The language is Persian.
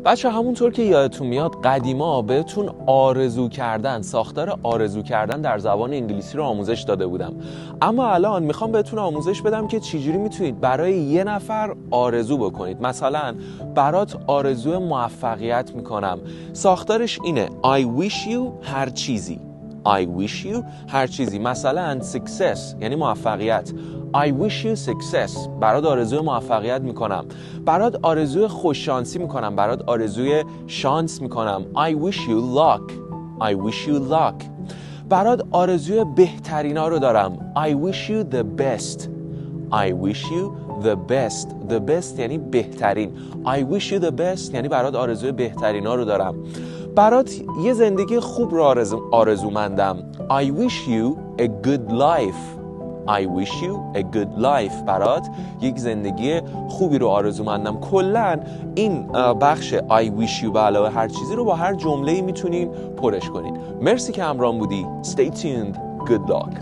بچه همونطور که یادتون میاد قدیما بهتون آرزو کردن، ساختار آرزو کردن در زبان انگلیسی رو آموزش داده بودم، اما الان میخوام بهتون آموزش بدم که چجوری میتونید برای یه نفر آرزو بکنید. مثلا برات آرزو موفقیت میکنم، ساختارش اینه I wish you هر چیزی. I wish you هر چیزی. مثلا success یعنی موفقیت. I wish you success. برات آرزوی موفقیت میکنم. برات آرزوی خوششانسی میکنم. برات آرزوی شانس میکنم. I wish you luck. I wish you luck. برات آرزوی بهترینا رو دارم. I wish you the best. I wish you the best. The best یعنی بهترین. I wish you the best یعنی برات آرزوی بهترینا رو دارم. برات یه زندگی خوب رو آرزومندم. I wish you a good life. I wish you a good life. برات یک زندگی خوبی رو آرزومندم. کلاً این بخش I wish you به علاوه هر چیزی رو با هر جمله‌ای میتونین پرش کنین. مرسی که همراهم بودی. Stay tuned. Good luck.